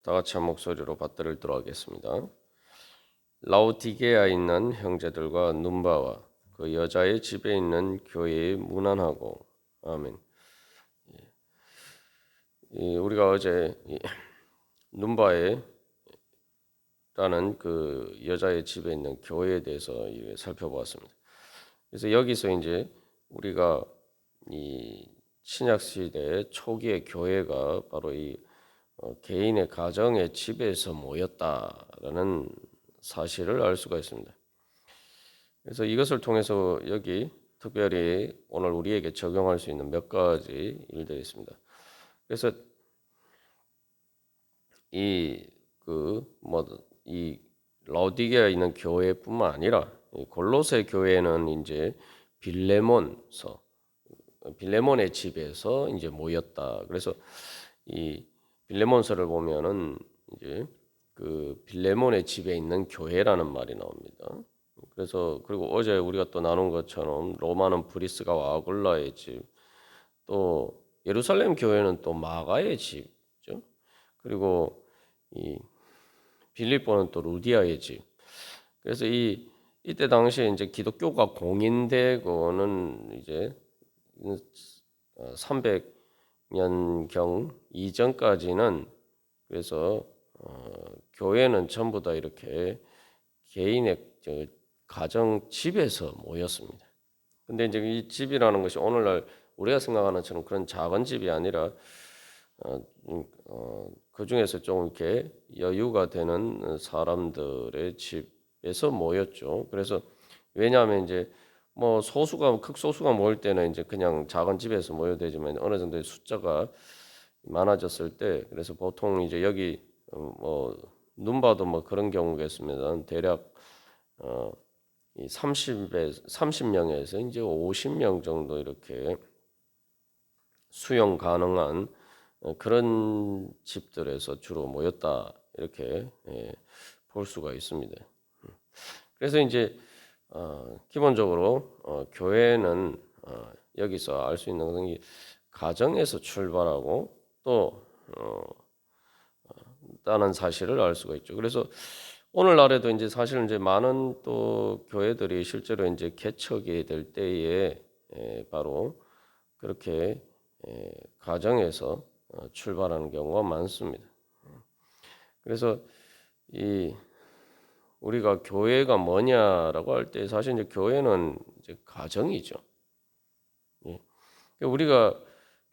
다 같이 한 목소리로 받들을 들어가겠습니다. 라오디게아에 있는 형제들과 눈바와 그 여자의 집에 있는 교회에 문안하고. 아멘. 우리가 어제 눈바에 라는 그 여자의 집에 있는 교회에 대해서 살펴보았습니다. 그래서 여기서 이제 우리가 이 신약 시대 초기의 교회가 바로 이 개인의 가정의 집에서 모였다라는 사실을 알 수가 있습니다. 그래서 이것을 통해서 여기 특별히 오늘 우리에게 적용할 수 있는 몇 가지 일들이 있습니다. 그래서 이 라오디게아에 있는 교회뿐만 아니라 이 골로새 교회는 이제 빌레몬의 집에서 이제 모였다. 그래서 이 빌레몬서를 보면은 이제 그 빌레몬의 집에 있는 교회라는 말이 나옵니다. 그래서 그리고 어제 우리가 또 나눈 것처럼 로마는 브리스가와 아굴라의 집, 또 예루살렘 교회는 또 마가의 집이죠. 그리고 이 빌립보는 또 루디아의 집. 그래서 이때 당시에 이제 기독교가 공인되고는 이제 300년경 이전까지는 그래서 교회는 전부 다 이렇게 개인의 가정 집에서 모였습니다. 근데 이제 이 집이라는 것이 오늘날 우리가 생각하는 것처럼 그런 작은 집이 아니라 그 중에서 좀 이렇게 여유가 되는 사람들의 집에서 모였죠. 그래서 왜냐하면 이제 뭐 극소수가 모일 때는 이제 그냥 작은 집에서 모여야 되지만 어느 정도의 숫자가 많아졌을 때 그래서 보통 이제 여기 뭐 눈 봐도 뭐 그런 경우겠습니다. 대략 이 30명에서 이제 50명 정도 이렇게 수용 가능한 그런 집들에서 주로 모였다 이렇게 볼 수가 있습니다. 그래서 이제 기본적으로 교회는 여기서 알 수 있는 것은 가정에서 출발하고 또 다는 사실을 알 수가 있죠. 그래서 오늘날에도 이제 사실은 이제 많은 또 교회들이 실제로 이제 개척이 될 때에 바로 그렇게 가정에서 출발하는 경우가 많습니다. 그래서 이 우리가 교회가 뭐냐라고 할 때 사실 이제 교회는 이제 가정이죠. 예. 우리가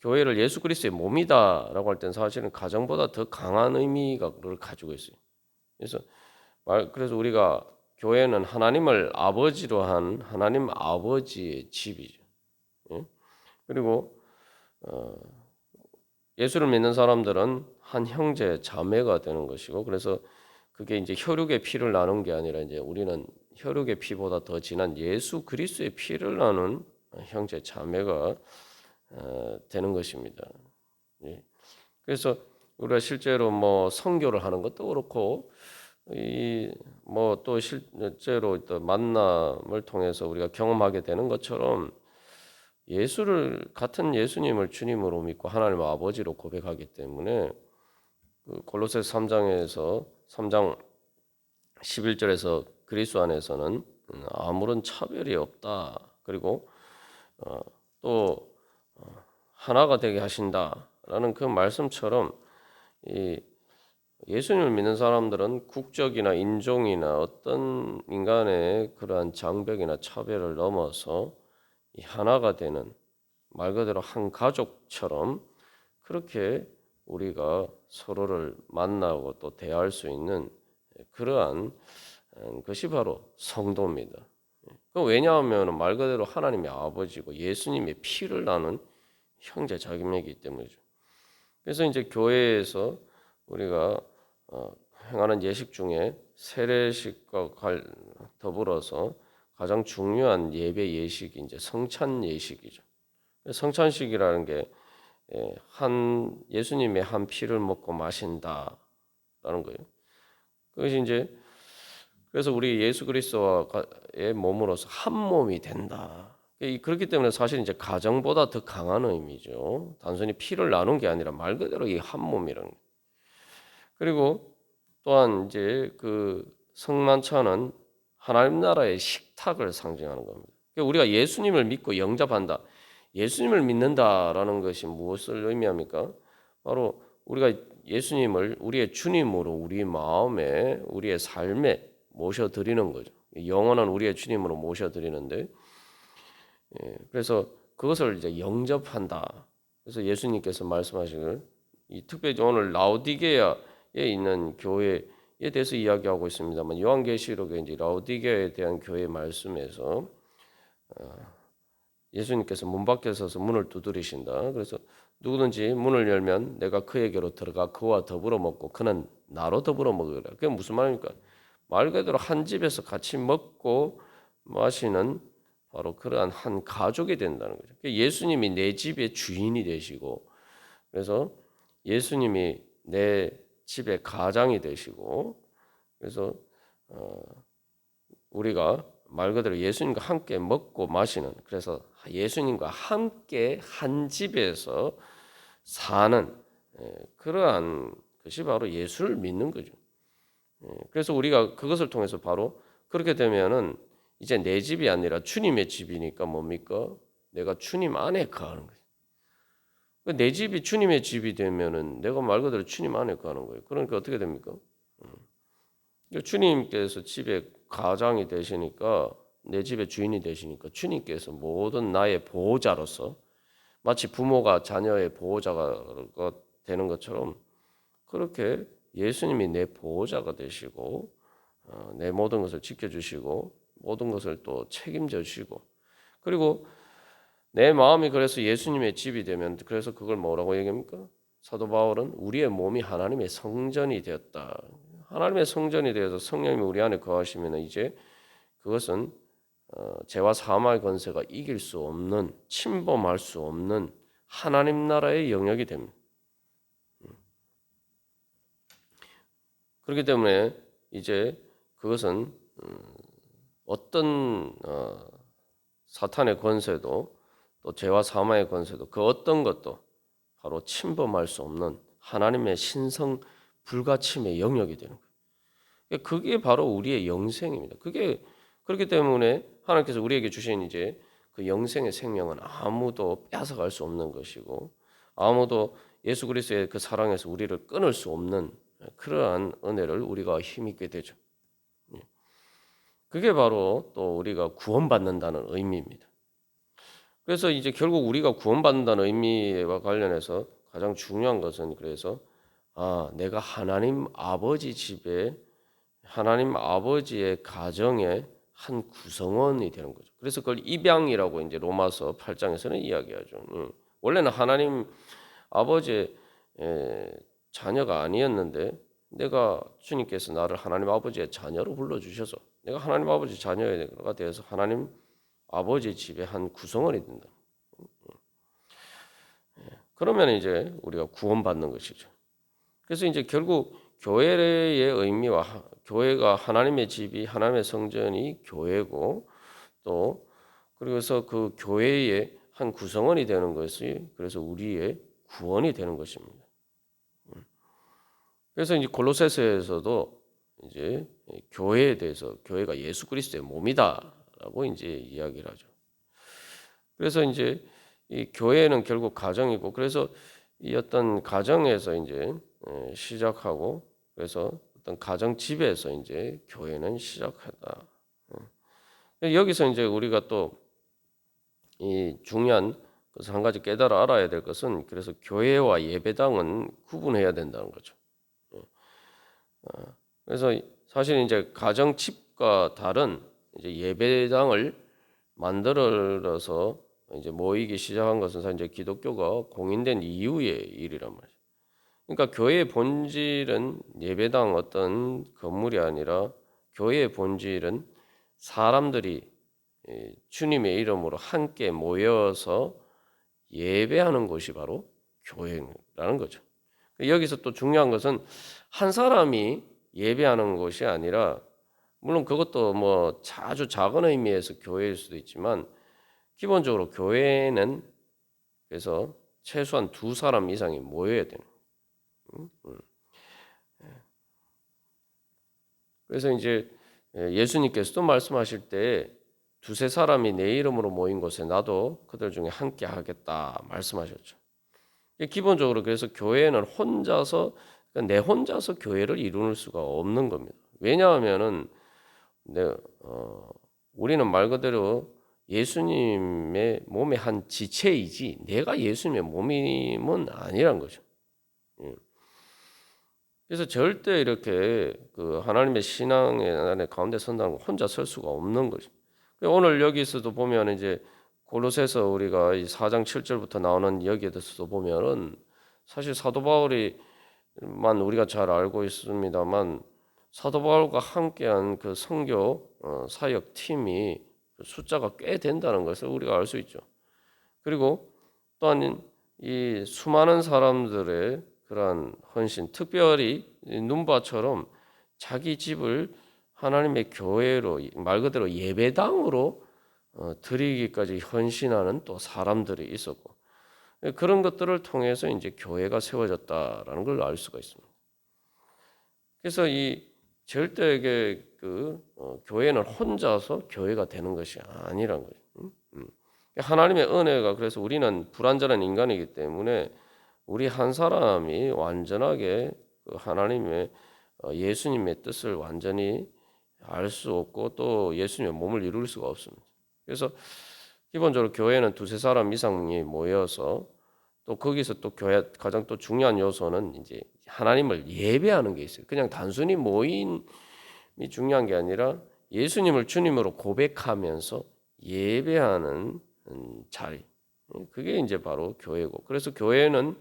교회를 예수 그리스도의 몸이다라고 할 때는 사실은 가정보다 더 강한 의미를 가지고 있어요. 그래서 우리가 교회는 하나님을 아버지로 한 하나님 아버지의 집이죠. 예. 그리고 예수를 믿는 사람들은 한 형제 자매가 되는 것이고, 그래서 그게 이제 혈육의 피를 나눈 게 아니라 이제 우리는 혈육의 피보다 더 진한 예수 그리스도의 피를 나눈 형제 자매가 되는 것입니다. 예. 그래서 우리가 실제로 뭐 선교를 하는 것도 그렇고 이 뭐 또 실제로 또 만남을 통해서 우리가 경험하게 되는 것처럼 같은 예수님을 주님으로 믿고 하나님 아버지로 고백하기 때문에 그 골로새서 3장 11절에서 그리스도 안에서는 아무런 차별이 없다. 그리고 또 하나가 되게 하신다라는 그 말씀처럼 이 예수님을 믿는 사람들은 국적이나 인종이나 어떤 인간의 그러한 장벽이나 차별을 넘어서 이 하나가 되는 말 그대로 한 가족처럼 그렇게 우리가 서로를 만나고 또 대할 수 있는 그러한 것이 바로 성도입니다. 왜냐하면 말 그대로 하나님의 아버지고 예수님의 피를 나눈 형제 자매이기 때문이죠. 그래서 이제 교회에서 우리가 행하는 예식 중에 세례식과 더불어서 가장 중요한 예배 예식이 이제 성찬 예식이죠. 성찬식이라는 게 예수님의 한 피를 먹고 마신다라는 거예요. 그것이 이제 그래서 우리 예수 그리스도의 몸으로서 한 몸이 된다. 그렇기 때문에 사실 이제 가정보다 더 강한 의미죠. 단순히 피를 나눈 게 아니라 말 그대로 이 한 몸이라는 거예요. 그리고 또한 이제 그 성만찬은 하나님 나라의 식탁을 상징하는 겁니다. 그러니까 우리가 예수님을 믿고 영접한다. 예수님을 믿는다라는 것이 무엇을 의미합니까? 바로 우리가 예수님을 우리의 주님으로 우리 마음에 우리의 삶에 모셔드리는 거죠. 영원한 우리의 주님으로 모셔드리는데 그래서 그것을 이제 영접한다. 그래서 예수님께서 말씀하시길 특별히 오늘 라오디게아에 있는 교회에 대해서 이야기하고 있습니다만 요한계시록에 이제 라오디게아에 대한 교회 말씀에서 예수님께서 문 밖에 서서 문을 두드리신다. 그래서 누구든지 문을 열면 내가 그에게로 들어가 그와 더불어 먹고 그는 나로 더불어 먹으라. 그게 무슨 말입니까? 말 그대로 한 집에서 같이 먹고 마시는 바로 그러한 한 가족이 된다는 거죠. 예수님이 내 집의 주인이 되시고 그래서 예수님이 내 집의 가장이 되시고 그래서 우리가 말 그대로 예수님과 함께 먹고 마시는 그래서 예수님과 함께 한 집에서 사는 그러한 것이 바로 예수를 믿는 거죠. 그래서 우리가 그것을 통해서 바로 그렇게 되면은 이제 내 집이 아니라 주님의 집이니까 뭡니까? 내가 주님 안에 거하는 거예요. 내 집이 주님의 집이 되면은 내가 말 그대로 주님 안에 거하는 거예요. 그러니까 어떻게 됩니까? 주님께서 집의 가장이 되시니까 내 집의 주인이 되시니까 주님께서 모든 나의 보호자로서 마치 부모가 자녀의 보호자가 되는 것처럼 그렇게 예수님이 내 보호자가 되시고 내 모든 것을 지켜주시고 모든 것을 또 책임져 주시고 그리고 내 마음이 그래서 예수님의 집이 되면 그래서 그걸 뭐라고 얘기합니까? 사도 바울은 우리의 몸이 하나님의 성전이 되었다. 하나님의 성전이 되어서 성령님이 우리 안에 거하시면 이제 그것은 죄와 사망의 권세가 이길 수 없는 침범할 수 없는 하나님 나라의 영역이 됩니다. 그렇기 때문에 이제 그것은 어떤 사탄의 권세도 또 죄와 사망의 권세도 그 어떤 것도 바로 침범할 수 없는 하나님의 신성 불가침의 영역이 되는 거예요. 그게 바로 우리의 영생입니다. 그게 그렇기 때문에 하나님께서 우리에게 주신 이제 그 영생의 생명은 아무도 뺏어갈 수 없는 것이고 아무도 예수 그리스도의 그 사랑에서 우리를 끊을 수 없는 그러한 은혜를 우리가 힘있게 되죠. 그게 바로 또 우리가 구원받는다는 의미입니다. 그래서 이제 결국 우리가 구원받는다는 의미와 관련해서 가장 중요한 것은 그래서 내가 하나님 아버지 집에 하나님 아버지의 가정의 한 구성원이 되는 거죠. 그래서 그걸 입양이라고 이제 로마서 8장에서는 이야기하죠. 원래는 하나님 아버지의 자녀가 아니었는데 내가 주님께서 나를 하나님 아버지의 자녀로 불러주셔서 내가 하나님 아버지 자녀가 되어서 하나님 아버지 집의 한 구성원이 된다. 그러면 이제 우리가 구원받는 것이죠. 그래서 이제 결국 교회의 의미와 교회가 하나님의 집이 하나님의 성전이 교회고 또 그래서 그 교회의 한 구성원이 되는 것이 그래서 우리의 구원이 되는 것입니다. 그래서 이제 골로새서에서도 이제 교회에 대해서 교회가 예수 그리스도의 몸이다라고 이제 이야기를 하죠. 그래서 이제 이 교회는 결국 가정이고 그래서 이 어떤 가정에서 이제 시작하고 그래서 어떤 가정 집에서 이제 교회는 시작하다. 여기서 이제 우리가 또 이 중요한 것을 한 가지 깨달아 알아야 될 것은 그래서 교회와 예배당은 구분해야 된다는 거죠. 그래서 사실 이제 가정 집과 다른 이제 예배당을 만들어서 이제 모이기 시작한 것은 사실 이제 기독교가 공인된 이후의 일이란 말이죠. 그러니까 교회의 본질은 예배당 어떤 건물이 아니라 교회의 본질은 사람들이 주님의 이름으로 함께 모여서 예배하는 곳이 바로 교회라는 거죠. 여기서 또 중요한 것은 한 사람이 예배하는 것이 아니라 물론 그것도 뭐 아주 작은 의미에서 교회일 수도 있지만 기본적으로 교회는 그래서 최소한 두 사람 이상이 모여야 되는. 그래서 이제 예수님께서도 말씀하실 때 두세 사람이 내 이름으로 모인 곳에 나도 그들 중에 함께 하겠다 말씀하셨죠. 기본적으로 그래서 교회는 혼자서 그러니까 내 혼자서 교회를 이룰 수가 없는 겁니다. 왜냐하면은 내, 우리는 말 그대로 예수님의 몸의 한 지체이지 내가 예수님의 몸임은 아니란 거죠. 예. 그래서 절대 이렇게 그 하나님의 신앙의 안에 가운데 선다는 건 혼자 설 수가 없는 거죠. 오늘 여기서도 보면 이제 골로새서 우리가 이 4장 7절부터 나오는 여기에 대해서도 보면은 사실 사도 바울이만 우리가 잘 알고 있습니다만 사도 바울과 함께한 그 선교 사역 팀이 숫자가 꽤 된다는 것을 우리가 알 수 있죠. 그리고 또한 이 수많은 사람들의 그러한 헌신, 특별히 눈바처럼 자기 집을 하나님의 교회로 말 그대로 예배당으로 드리기까지 헌신하는 또 사람들이 있었고 그런 것들을 통해서 이제 교회가 세워졌다라는 걸 알 수가 있습니다. 그래서 이 절대 교회는 혼자서 교회가 되는 것이 아니란 거죠. 하나님의 은혜가 그래서 우리는 불완전한 인간이기 때문에 우리 한 사람이 완전하게 하나님의 예수님의 뜻을 완전히 알 수 없고 또 예수님의 몸을 이룰 수가 없습니다. 그래서 기본적으로 교회는 두세 사람 이상이 모여서 또 거기서 또 교회 가장 또 중요한 요소는 이제 하나님을 예배하는 게 있어요. 그냥 단순히 모임이 중요한 게 아니라 예수님을 주님으로 고백하면서 예배하는 자리. 그게 이제 바로 교회고. 그래서 교회는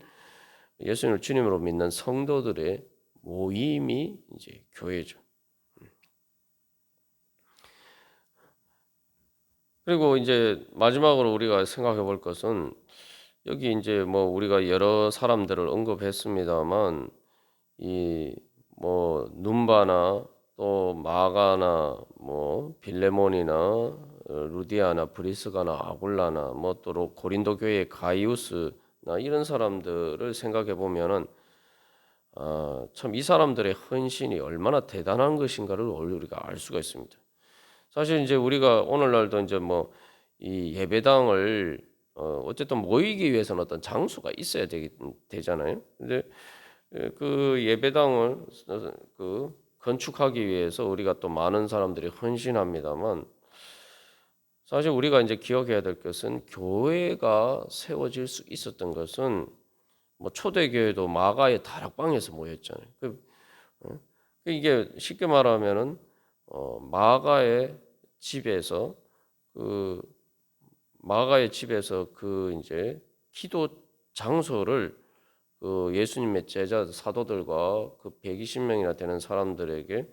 예수님을 주님으로 믿는 성도들의 모임이 이제 교회죠. 그리고 이제 마지막으로 우리가 생각해 볼 것은 여기 이제 뭐 우리가 여러 사람들을 언급했습니다만 이 뭐 눈바나 또 마가나 뭐 빌레몬이나 루디아나 브리스가나 아굴라나 뭐 또 고린도 교회의 가이우스나 이런 사람들을 생각해 보면은 참 이 사람들의 헌신이 얼마나 대단한 것인가를 우리가 알 수가 있습니다. 사실 이제 우리가 오늘날도 이제 뭐 이 예배당을 어쨌든 모이기 위해서는 어떤 장소가 있어야 되잖아요. 근데 그 예배당을 그 건축하기 위해서 우리가 또 많은 사람들이 헌신합니다만 사실 우리가 이제 기억해야 될 것은 교회가 세워질 수 있었던 것은 뭐 초대교회도 마가의 다락방에서 모였잖아요. 이게 쉽게 말하면은 마가의 집에서 그 이제 기도 장소를 그 예수님의 제자 사도들과 그 120명이나 되는 사람들에게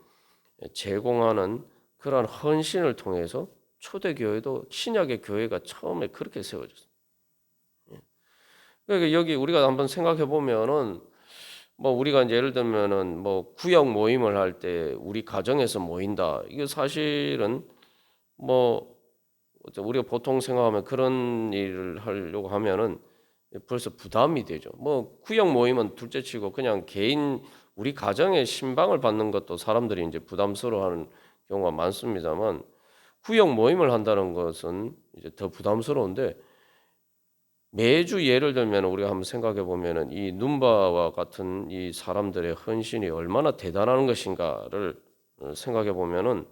제공하는 그러한 헌신을 통해서 초대교회도 신약의 교회가 처음에 그렇게 세워졌어요. 그러니까 여기 우리가 한번 생각해 보면은 뭐 우리가 이제 예를 들면은 뭐 구역 모임을 할 때 우리 가정에서 모인다. 이게 사실은 뭐 우리가 보통 생각하면 그런 일을 하려고 하면은 벌써 부담이 되죠. 뭐 구역 모임은 둘째치고 그냥 개인 우리 가정의 신방을 받는 것도 사람들이 이제 부담스러워하는 경우가 많습니다만 구역 모임을 한다는 것은 이제 더 부담스러운데 매주 예를 들면 우리가 한번 생각해 보면은 이 눈바와 같은 이 사람들의 헌신이 얼마나 대단한 것인가를 생각해 보면은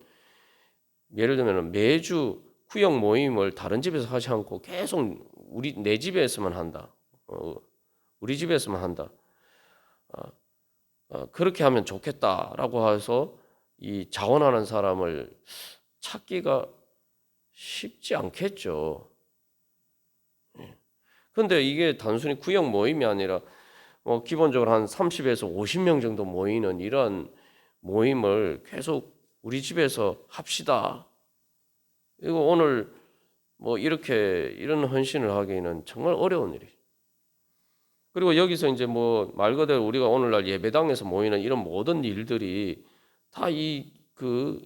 예를 들면 매주 구역 모임을 다른 집에서 하지 않고 계속 내 집에서만 한다. 우리 집에서만 한다. 그렇게 하면 좋겠다라고 해서 이 자원하는 사람을 찾기가 쉽지 않겠죠. 그런데 이게 단순히 구역 모임이 아니라 기본적으로 한 30에서 50명 정도 모이는 이런 모임을 계속 우리 집에서 합시다. 이거 오늘 뭐 이런 헌신을 하기는 정말 어려운 일이에요. 그리고 여기서 이제 뭐 말 그대로 우리가 오늘날 예배당에서 모이는 이런 모든 일들이 다 예를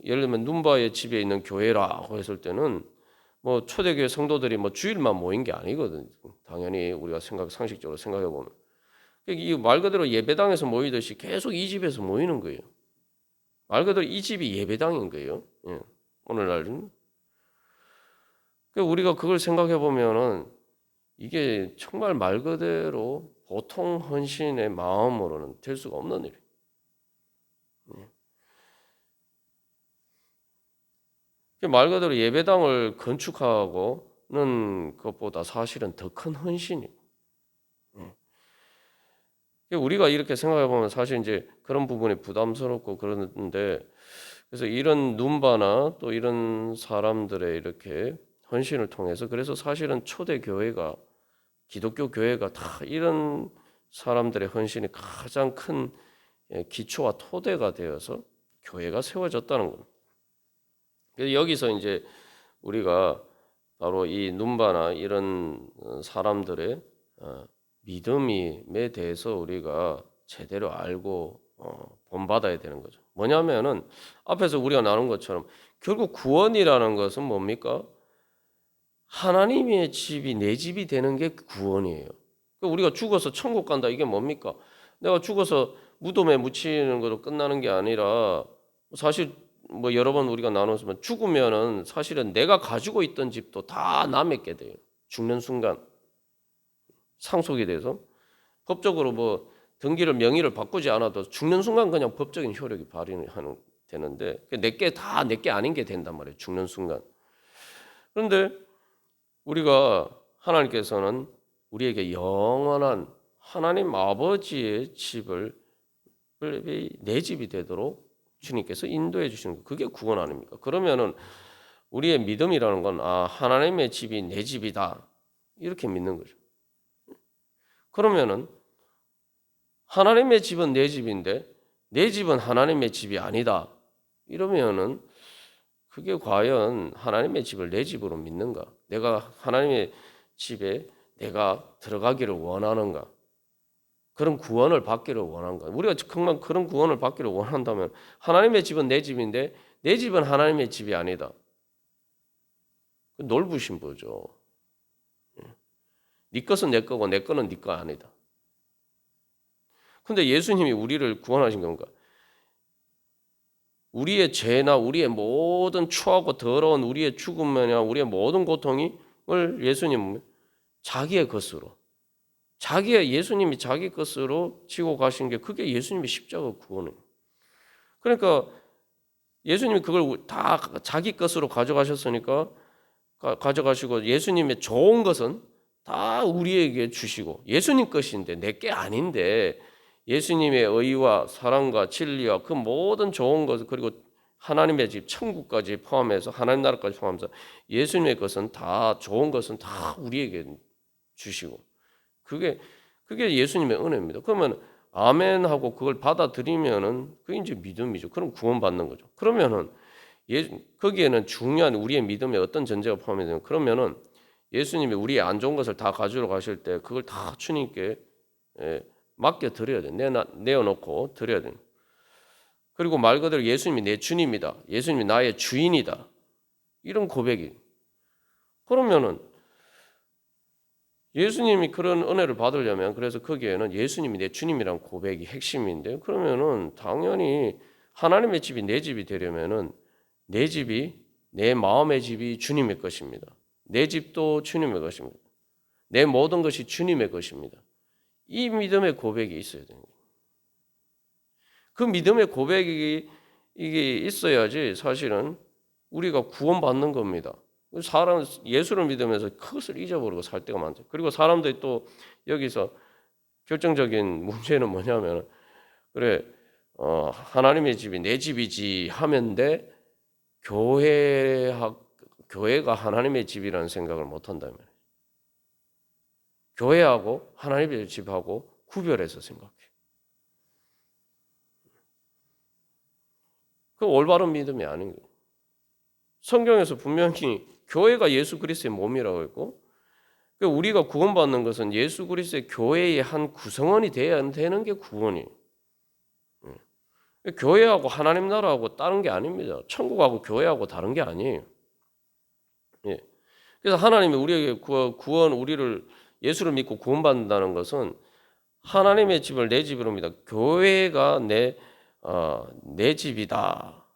들면 눈바의 집에 있는 교회라고 했을 때는 뭐 초대교회 성도들이 뭐 주일만 모인 게 아니거든요. 당연히 우리가 상식적으로 생각해 보면 이 말 그대로 예배당에서 모이듯이 계속 이 집에서 모이는 거예요. 말 그대로 이 집이 예배당인 거예요. 예. 오늘날은. 그러니까 우리가 그걸 생각해 보면은 이게 정말 말 그대로 보통 헌신의 마음으로는 될 수가 없는 일이에요. 말 그대로 예배당을 건축하고는 것보다 사실은 더 큰 헌신이에요. 우리가 이렇게 생각해 보면 사실 이제 그런 부분이 부담스럽고 그러는데, 그래서 이런 눈바나 또 이런 사람들의 이렇게 헌신을 통해서, 그래서 사실은 초대 교회가, 기독교 교회가 다 이런 사람들의 헌신이 가장 큰 기초와 토대가 되어서 교회가 세워졌다는 겁니다. 그래서 여기서 이제 우리가 바로 이 눈바나 이런 사람들의 믿음에 대해서 우리가 제대로 알고 본받아야 되는 거죠. 뭐냐면은 앞에서 우리가 나눈 것처럼 결국 구원이라는 것은 뭡니까? 하나님의 집이 내 집이 되는 게 구원이에요. 우리가 죽어서 천국 간다, 이게 뭡니까? 내가 죽어서 무덤에 묻히는 것으로 끝나는 게 아니라, 사실 뭐 여러 번 우리가 나눴지만 죽으면은 사실은 내가 가지고 있던 집도 다 남에게 돼요. 죽는 순간 상속이 돼서 법적으로 뭐 등기를 명의를 바꾸지 않아도 죽는 순간 그냥 법적인 효력이 발휘하는 되는데, 내게 다 내게 아닌 게 된단 말이에요. 죽는 순간. 그런데 우리가 하나님께서는 우리에게 영원한 하나님 아버지의 집을 내 집이 되도록 주님께서 인도해 주시는 거, 그게 구원 아닙니까? 그러면은 우리의 믿음이라는 건 하나님의 집이 내 집이다, 이렇게 믿는 거죠. 그러면은 하나님의 집은 내 집인데 내 집은 하나님의 집이 아니다, 이러면은 그게 과연 하나님의 집을 내 집으로 믿는가? 내가 하나님의 집에 내가 들어가기를 원하는가? 그런 구원을 받기를 원한가? 우리가 정말 그런 구원을 받기를 원한다면 하나님의 집은 내 집인데 내 집은 하나님의 집이 아니다. 놀부심보죠. 네 것은 내 거고 내 거는 네 거 아니다. 근데 예수님이 우리를 구원하신 건가? 우리의 죄나 우리의 모든 추하고 더러운 우리의 죽음이나 우리의 모든 고통을 예수님은 자기의 것으로, 예수님이 자기 것으로 지고 가신 게, 그게 예수님의 십자가 구원이에요. 그러니까 예수님이 그걸 다 자기 것으로 가져가셨으니까, 가져가시고 예수님의 좋은 것은 다 우리에게 주시고, 예수님 것인데 내 게 아닌데 예수님의 의와 사랑과 진리와 그 모든 좋은 것, 그리고 하나님의 집 천국까지 포함해서 하나님 나라까지 포함해서 예수님의 것은 다, 좋은 것은 다 우리에게 주시고, 그게 예수님의 은혜입니다. 그러면 아멘 하고 그걸 받아들이면은 그게 이제 믿음이죠. 그럼 구원받는 거죠. 그러면은 거기에는 중요한 우리의 믿음에 어떤 전제가 포함이 되면, 그러면은 예수님이 우리의 안 좋은 것을 다 가지러 가실 때 그걸 다 주님께 맡겨 드려야 돼. 내어놓고 드려야 돼. 그리고 말 그대로 예수님이 내 주님이다, 예수님이 나의 주인이다, 이런 고백이. 그러면은 예수님이 그런 은혜를 받으려면, 그래서 거기에는 예수님이 내 주님이란 고백이 핵심인데, 그러면은 당연히 하나님의 집이 내 집이 되려면은 내 집이, 내 마음의 집이 주님의 것입니다. 내 집도 주님의 것입니다. 내 모든 것이 주님의 것입니다. 이 믿음의 고백이 있어야 됩니다. 그 믿음의 고백이 이게 있어야지 사실은 우리가 구원받는 겁니다. 사람 예수를 믿으면서 그것을 잊어버리고 살 때가 많죠. 그리고 사람들이 또 여기서 결정적인 문제는 뭐냐면, 그래 하나님의 집이 내 집이지 하면데 교회가 하나님의 집이라는 생각을 못 한다면, 교회하고 하나님의 집하고 구별해서 생각해. 그 올바른 믿음이 아닌 거예요. 성경에서 분명히 교회가 예수 그리스도의 몸이라고 했고, 우리가 구원받는 것은 예수 그리스도의 교회의 한 구성원이 되어야 되는 게 구원이에요. 교회하고 하나님 나라하고 다른 게 아닙니다. 천국하고 교회하고 다른 게 아니에요. 그래서 하나님이 우리에게 우리를 예수를 믿고 구원받는다는 것은 하나님의 집을 내 집으로 믿다. 교회가 내 집이다라고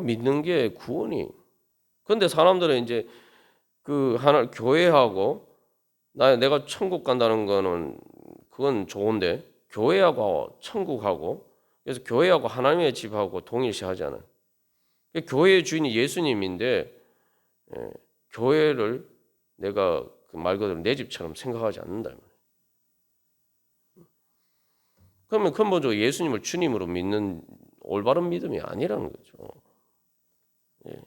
믿는 게 구원이. 근데 사람들은 이제 그 하나 교회하고 내가 천국 간다는 거는 그건 좋은데 교회하고 천국하고 그래서 교회하고 하나님의 집하고 동일시하잖아요. 교회의 주인이 예수님인데 교회를 내가 그 말 그대로 내 집처럼 생각하지 않는다. 그러면 근본적으로 예수님을 주님으로 믿는 올바른 믿음이 아니라는 거죠. 예.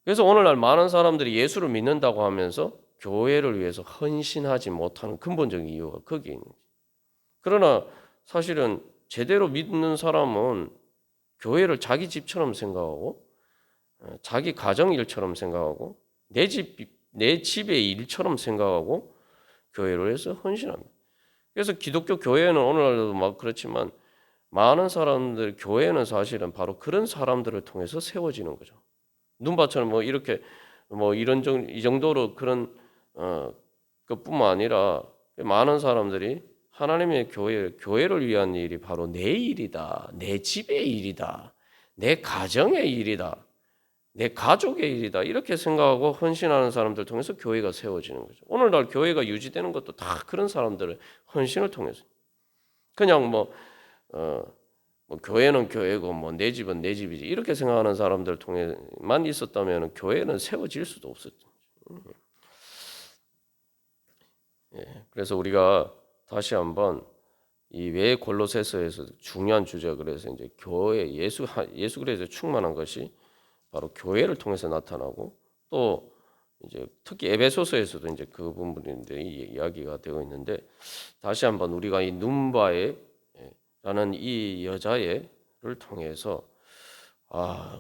그래서 오늘날 많은 사람들이 예수를 믿는다고 하면서 교회를 위해서 헌신하지 못하는 근본적인 이유가 거기에 있는 거죠. 그러나 사실은 제대로 믿는 사람은 교회를 자기 집처럼 생각하고 자기 가정 일처럼 생각하고 내 집의 일처럼 생각하고 교회를 위해서 헌신합니다. 그래서 기독교 교회는 오늘날도 막 그렇지만 많은 사람들 교회는 사실은 바로 그런 사람들을 통해서 세워지는 거죠. 눈밭처럼 뭐 이렇게 뭐 이 정도로 그런 것뿐만 아니라 많은 사람들이 하나님의 교회를 위한 일이 바로 내 일이다, 내 집의 일이다, 내 가정의 일이다, 내 가족의 일이다 이렇게 생각하고 헌신하는 사람들 통해서 교회가 세워지는 거죠. 오늘날 교회가 유지되는 것도 다 그런 사람들의 헌신을 통해서. 그냥 뭐 교회는 교회고 뭐 내 집은 내 집이지 이렇게 생각하는 사람들 통해만 있었다면 교회는 세워질 수도 없었죠. 예, 그래서 우리가 다시 한번 이 왜 골로새서에서 중요한 주제가 그래서 이제 교회 예수 그리스도에 충만한 것이 바로 교회를 통해서 나타나고 또 이제 특히 에베소서에서도 이제 그 부분인데 이야기가 되어 있는데 다시 한번 우리가 이 눈바에 라는 이 여자애를 통해서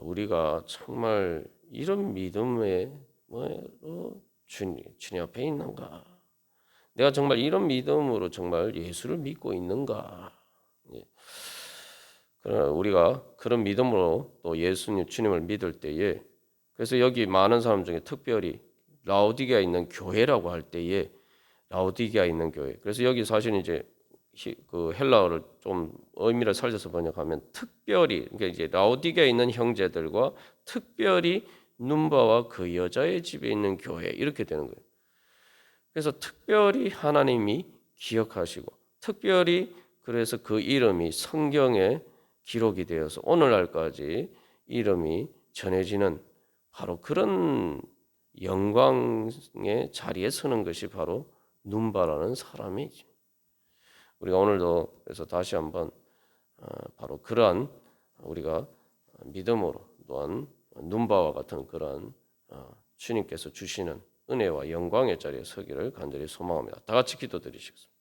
우리가 정말 이런 믿음에 주님 앞에 있는가? 내가 정말 이런 믿음으로 정말 예수를 믿고 있는가? 그러나 우리가 그런 믿음으로 또 주님을 믿을 때에 그래서 여기 많은 사람 중에 특별히 라오디게아에 있는 교회라고 할 때에 라오디게아에 있는 교회. 그래서 여기 사실 이제 그 헬라어를 좀 의미를 살려서 번역하면 특별히 그러니까 이제 라오디게아에 있는 형제들과 특별히 눈바와 그 여자의 집에 있는 교회 이렇게 되는 거예요. 그래서 특별히 하나님이 기억하시고 특별히 그래서 그 이름이 성경에 기록이 되어서 오늘날까지 이름이 전해지는 바로 그런 영광의 자리에 서는 것이 바로 눈바라는 사람이죠. 우리가 오늘도 그래서 다시 한번 바로 그러한 우리가 믿음으로 또한 눈바와 같은 그러한 주님께서 주시는 은혜와 영광의 자리에 서기를 간절히 소망합니다. 다 같이 기도드리시겠습니다.